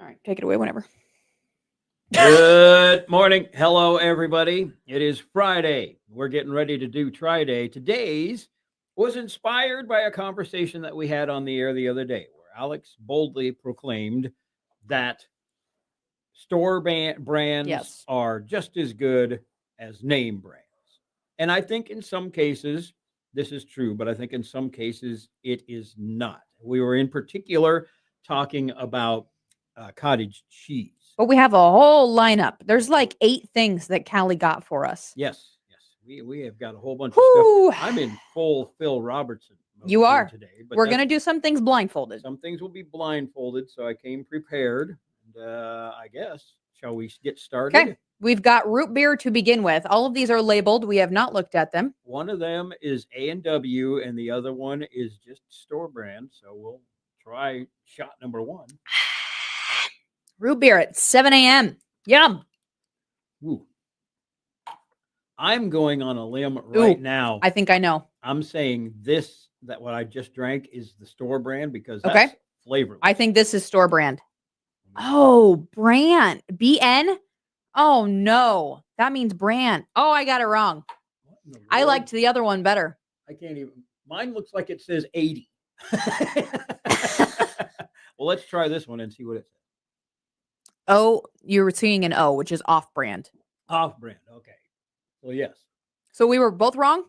All right, take it away whenever. Good morning. Hello, everybody. It is Friday. We're getting ready to do Try Day. Today's was inspired by a conversation that we had on the air the other day where Alex boldly proclaimed that brands Yes. are just as good as name brands. And I think in some cases, this is true, but I think in some cases it is not. We were in particular talking about cottage cheese. But we have a whole lineup. There's like 8 things that Callie got for us. Yes. We have got a whole bunch Whew. of stuff. I'm in full Phil Robertson mode You are. today. But we're going to do some things blindfolded. Some things will be blindfolded, so I came prepared. And I guess, shall we get started? Okay. We've got root beer to begin with. All of these are labeled. We have not looked at them. One of them is A&W, and the other one is just store brand. So we'll try shot number 1. Root beer at 7 a.m. Yum. Ooh. I'm going on a limb right now. I think I know. I'm saying that what I just drank is the store brand because that's flavorless. I think this is store brand. Oh, brand. BN? Oh, no. That means brand. Oh, I got it wrong. I liked the other one better. I can't even. Mine looks like it says 80. Well, let's try this one and see what it says. Oh, you were seeing an O, which is off brand. Off brand. Okay. Well, yes. So we were both wrong?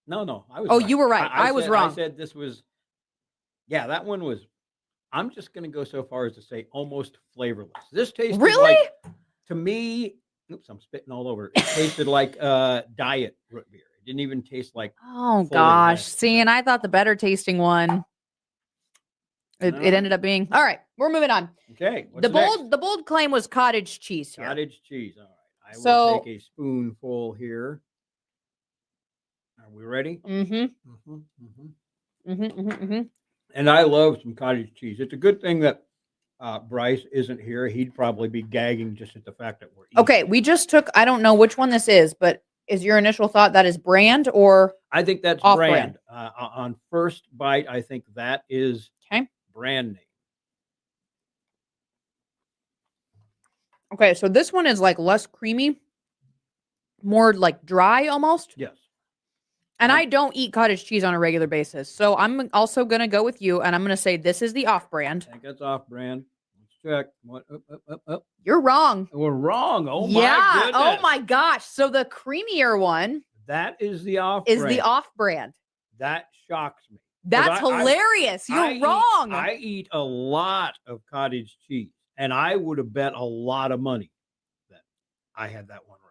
No. I was. Oh, right. You were right. I was wrong. I said this was. Yeah, that one was. I'm just going to go so far as to say almost flavorless. This tasted really? like, to me. Oops, I'm spitting all over. It tasted like diet root beer. It didn't even taste like. Oh gosh. See, and I thought the better tasting one. It ended up being. All right, we're moving on. Okay. The bold claim was cottage cheese here. Cottage cheese. All right. I will take a spoonful here. Are we ready? And I love some cottage cheese. It's a good thing that Bryce isn't here. He'd probably be gagging just at the fact that we're eating. Okay, we just took, I don't know which one this is, but is your initial thought that is brand or I think that's brand. On first bite, I think that is brand name. Okay, so this one is like less creamy, more like dry almost. Yes. And I don't eat cottage cheese on a regular basis. So I'm also going to go with you, and I'm going to say this is the off-brand. I think that's off-brand. Let's check. What? Up. You're wrong. We're wrong. Oh, yeah. my goodness. Oh, my gosh. So the creamier one that is the off-brand. Is the off-brand. That shocks me. That's hilarious. You're wrong. I eat a lot of cottage cheese, and I would have bet a lot of money that I had that one right.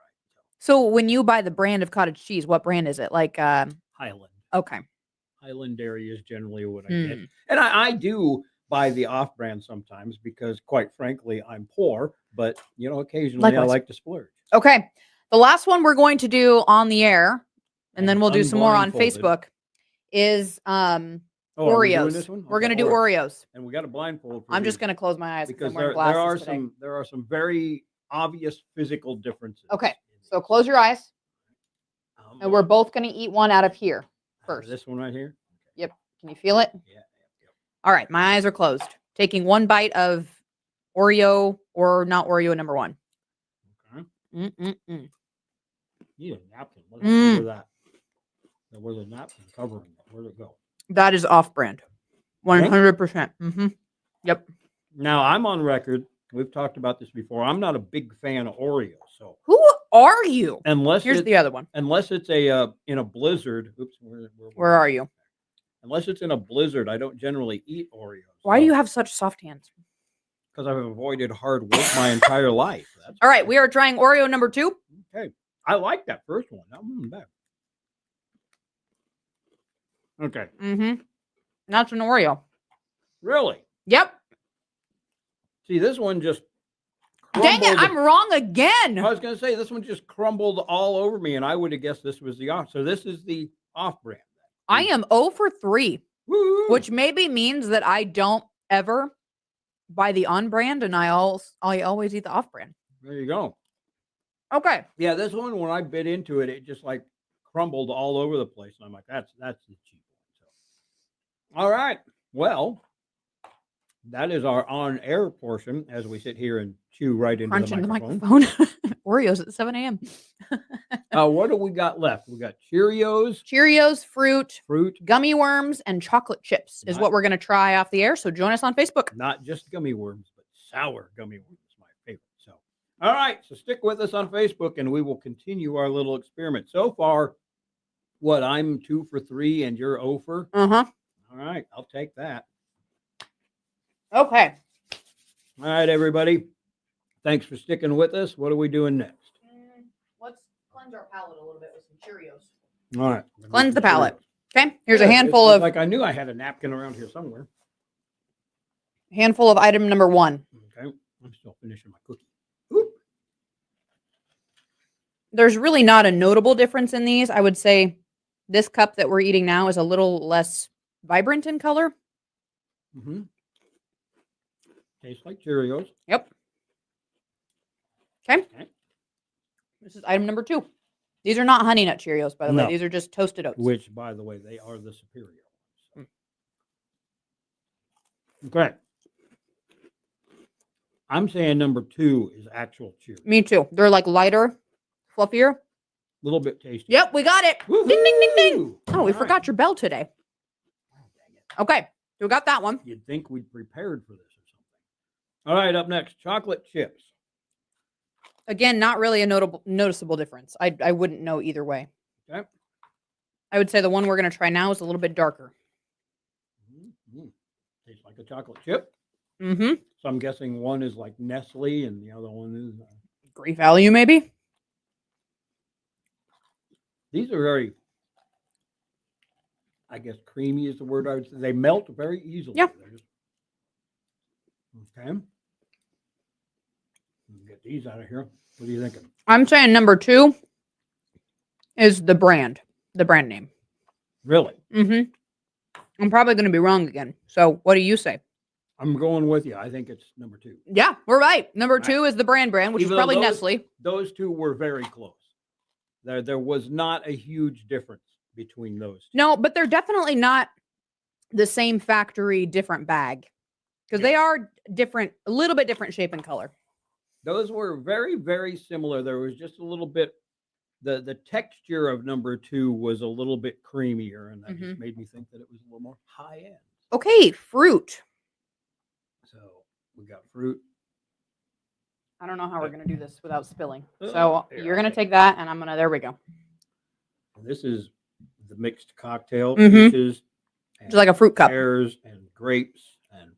So when you buy the brand of cottage cheese, what brand is it? Like Highland. Okay. Highland Dairy is generally what I get. And I do buy the off-brand sometimes because, quite frankly, I'm poor. But, occasionally I like to splurge. Okay. The last one we're going to do on the air, and then we'll do some more on Facebook, is Oreos. We're going to do Oreos. And we got a blindfold. I'm just going to close my eyes because there are some very obvious physical differences. Okay. So close your eyes. And we're both going to eat one out of here first. This one right here? Yep. Can you feel it? Yeah. All right. My eyes are closed. Taking one bite of Oreo or not Oreo number 1. Okay. Need a napkin. What is that? There was a napkin covering it. Where'd it go? That is off-brand. 100%. Yep. Now, I'm on record. We've talked about this before. I'm not a big fan of Oreos. So who are you? Here's the other one. Unless it's in a blizzard. Oops. Where are you? Unless it's in a blizzard, I don't generally eat Oreos. Why do you have such soft hands? Because I've avoided hard work my entire life. All right, we are trying Oreo number 2. Okay, I like that first one. That wasn't bad. Okay. That's an Oreo. Really? Yep. See, this one just crumbled. Dang it, I'm wrong again. I was going to say, this one just crumbled all over me, and I would have guessed this was the off. So this is the off-brand. I am 0 for 3, Woo! Which maybe means that I don't ever buy the on-brand, and I always eat the off-brand. There you go. Okay. Yeah, this one, when I bit into it, it just like crumbled all over the place. And I'm like, that's the cheap one. So. All right. Well, That is our on-air portion as we sit here and chew right into Crunch the into the microphone. microphone. Oreos at 7 a.m. What do we got left? We got Cheerios, Cheerios, fruit, fruit, gummy worms, and chocolate chips is Not- what we're going to try off the air. So join us on Facebook. not just gummy worms, but sour gummy worms, my favorite. So, all right, so stick with us on Facebook, and we will continue our little experiment. So far, what, I'm 2 for 3, and you're 0 for? Uh-huh. All right, I'll take that. Okay. All right, everybody. Thanks for sticking with us. What are we doing next? Let's cleanse our palate a little bit with some Cheerios. All right. Cleanse the palate. Okay. Here's a Good. handful It's of like I knew I had a napkin around here somewhere. item number 1. Okay. I'm still finishing my cookie. Oop. There's really not a notable difference in these. I would say this cup that we're eating now is a little less vibrant in color. Mm-hmm. Tastes like Cheerios. Yep. Okay. Okay. This is item number 2. These are not Honey Nut Cheerios, by the No. way. These are just toasted oats. Which, by the way, they are the superior ones. Okay. I'm saying number 2 is actual Cheerios. Me too. They're like lighter, fluffier. A little bit tasty. Yep, we got it. Ding, ding, ding, ding. Woo-hoo! Oh, we All right. forgot your bell today. Oh, dang it. Okay, so we got that one. You'd think we'd prepared for this or something. All right, up next, chocolate chips. Again, not really a noticeable difference. I wouldn't know either way. Okay. I would say the one we're going to try now is a little bit darker. Mm-hmm. Tastes like a chocolate chip. Mm-hmm. So I'm guessing one is like Nestle and the other one is. Great value, maybe? These are very, I guess, creamy is the word I would say. They melt very easily. Yeah. They're just- okay. Get these out of here. What are you thinking? I'm saying number 2 is the brand name. Really? Mm-hmm. I'm probably going to be wrong again. So what do you say? I'm going with you. I think it's number 2. Yeah, we're right. Number Right. 2 is the brand, which Even is though probably those- Nestle. Those two were very close. There was not a huge difference between those two. No, but they're definitely not the same factory, different bag. Because they are different, a little bit different shape and color. Those were very, very similar. There was just a little bit, the texture of number 2 was a little bit creamier, and that just made me think that it was a little more high end. Okay, fruit. So we got fruit. I don't know how we're going to do this without spilling. Oh, So here, you're I'll going to take take that, and I'm going to, there we go. This is the mixed cocktail, Mhm. peaches, It's like a fruit cup. pears and grapes, and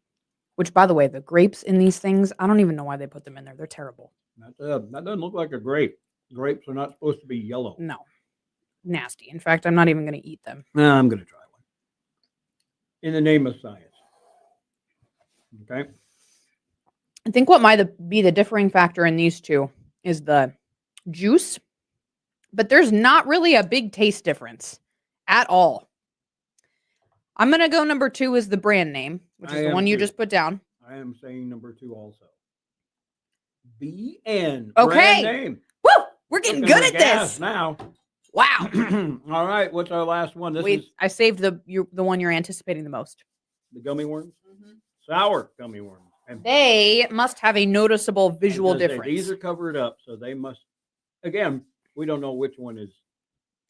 Which, by the way, the grapes in these things, I don't even know why they put them in there. They're terrible. that doesn't look like a grape. Grapes are not supposed to be yellow. No. Nasty. In fact, I'm not even going to eat them. No, I'm going to try one. In the name of science. Okay. I think what might be the differing factor in these two is the juice, but there's not really a big taste difference at all. I'm going to go number 2 is the brand name, which I is the am one you too. just put down. I am saying number 2 also. BN. Okay. Brand name. Woo! We're getting Looking good like at gas this. now. Wow. All right. What's our last one? This is I saved the one you're anticipating the most. the gummy worms. Sour gummy worms. And They must have a noticeable visual I was gonna say, difference. these are covered up, so they must. Again, we don't know which one is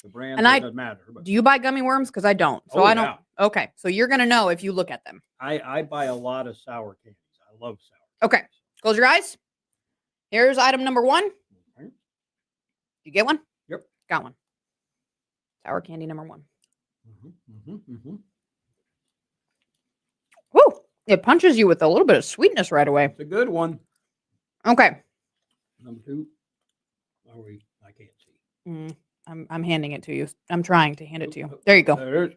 the brand. And so I- it doesn't matter. But Do you buy gummy worms? Because I don't. So Oh, I don't. yeah. Okay. So you're going to know if you look at them. I buy a lot of sour candies. I love sour. Okay. Close your eyes. Here's item number 1. Okay. You get one? Yep. Got one. Sour candy number 1. Woo! It punches you with a little bit of sweetness right away. It's a good one. Okay. Number 2. Are we? I can't see. I'm handing it to you. I'm trying to hand it to you. There you go. There it is.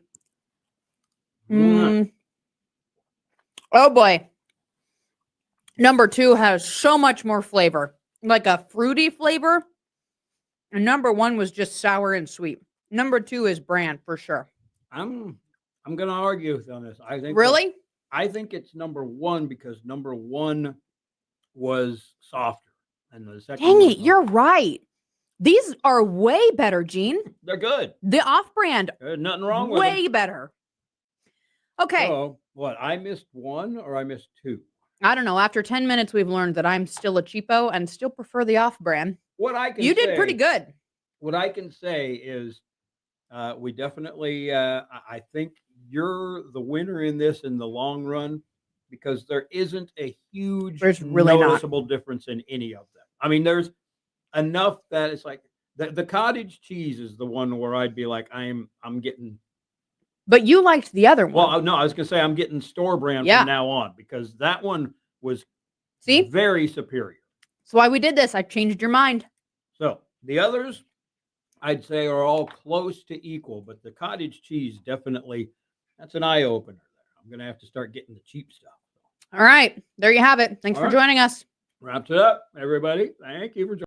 Mm. Oh boy. Number 2 has so much more flavor, like a fruity flavor. And number 1 was just sour and sweet. Number 2 is brand for sure. I'm going to argue on this. I think Really? I think it's number 1 because number 1 was softer, and the second. Dang one it, was you're not. right. These are way better, Gene. They're good. The off-brand, There's nothing wrong with way them. better. Okay. So what? I missed one or I missed two? I don't know. After 10 minutes, we've learned that I'm still a cheapo and still prefer the off-brand. What I can You say, did pretty good. What I can say is, we definitely. I think you're the winner in this in the long run because there isn't a huge There's really not. noticeable difference in any of them. I mean, there's enough that it's like the cottage cheese is the one where I'd be like, I'm getting. But you liked the other one. Well, no, I was gonna say I'm getting store brand Yeah. from now on because that one was See? very superior. That's why we did this. I changed your mind. So the others, I'd say, are all close to equal, but the cottage cheese definitely, that's an eye opener there. I'm gonna have to start getting the cheap stuff. All right. There you have it. Thanks All for right. joining us. Wraps it up, everybody. Thank you for joining.